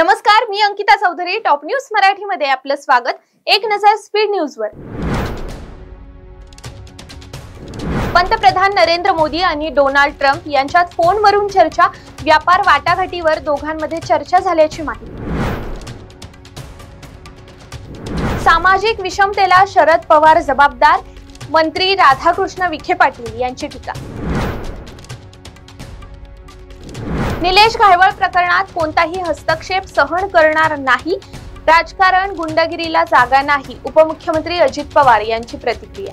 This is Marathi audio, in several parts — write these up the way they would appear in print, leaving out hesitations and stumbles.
नमस्कार, मी अंकिता चौधरी. टॉप न्यूज मराठी मध्ये आपलं स्वागत. एक नजर स्पीड न्यूजवर. पंतप्रधान नरेंद्र मोदी आणि डोनाल्ड ट्रम्प यांच्यात फोनवरून चर्चा. व्यापार वाटाघाटीवर दोघांमध्ये चर्चा झाल्याची माहिती. सामाजिक विषमतेला शरद पवार जबाबदार. मंत्री राधाकृष्ण विखे पाटील यांची टीका. निलेश घायवळ प्रकरणात कोणताही हस्तक्षेप सहन करणार नाही. राजकारण गुंडगिरीला जागा नाही. उपमुख्यमंत्री अजित पवार यांची प्रतिक्रिया.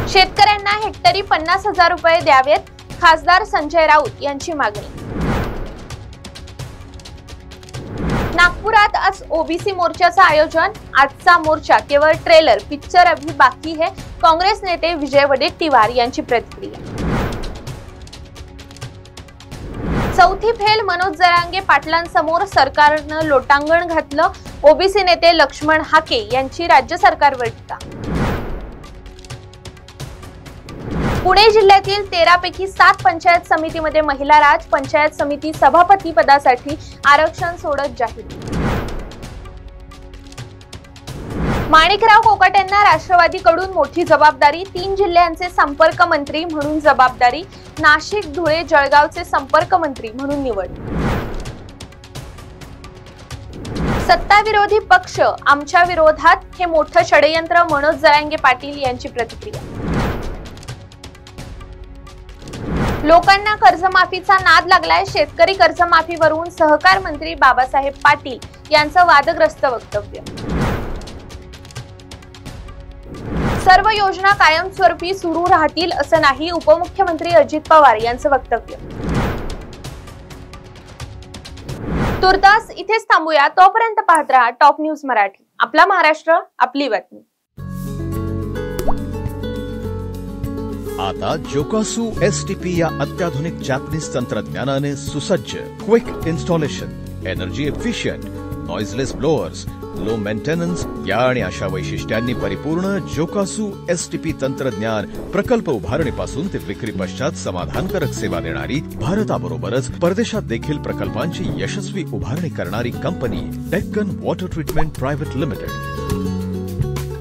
शेतकऱ्यांना हेक्टरी 50,000 रुपये द्यावेत. खासदार संजय राऊत यांची मागणी. नागपुरात आज ओबीसी मोर्चाचं आयोजन. आजचा मोर्चा केवळ ट्रेलर, पिक्चर अभी बाकी है. काँग्रेस नेते विजय वडेट्टीवार यांची प्रतिक्रिया. चौथी फेल मनोज जरांगे पाटलांसमोर सरकारनं लोटांगण घातलं. ओबीसी नेते लक्ष्मण हाके यांची राज्य सरकारवर टीका. पुणे जिल्ह्यातील 13 पैकी 7 पंचायत समितीमध्ये महिला राज. पंचायत समिती सभापती पदासाठी आरक्षण सोडत जाहीर. माणिकराव कोकाटेंना राष्ट्रवादीकडून मोठी जबाबदारी. 3 जिल्ह्यांचे संपर्क मंत्री म्हणून जबाबदारी. नाशिक, धुळे, जळगावचे संपर्क मंत्री म्हणून निवड. सत्ताविरोधी पक्ष आमच्या विरोधात, हे मोठं षडयंत्र. मनोज जरांगे पाटील यांची प्रतिक्रिया. लोकांना कर्जमाफीचा नाद लागलाय. शेतकरी कर्जमाफीवरून सहकार मंत्री बाबासाहेब पाटील यांचं वादग्रस्त वक्तव्य. सर्व योजना कायमस्वरूपी सुरू राहतील असं नाही. उपमुख्यमंत्री अजित पवार यांचं वक्तव्य. तुर्तास इथेच थांबूया. तोपर्यंत पाहत रहा टॉप न्यूज मराठी. आपला महाराष्ट्र, आपली बातमी. आता जोकासू एसटीपी या अत्याधुनिक जॅपनीज तंत्रज्ञानाने सुसज्ज, quick installation, energy efficient, noiseless blowers, low maintenance या आणि अशा वैशिष्ट्यांनी परिपूर्ण जोकासू एसटीपी तंत्रज्ञान प्रकल्प उभारणीपासून ते विक्री पश्चात समाधानकारक सेवा देणारी, भारताबरोबरच परदेशात देखील प्रकल्पांची यशस्वी उभारणी करणारी company Deccan water treatment private limited.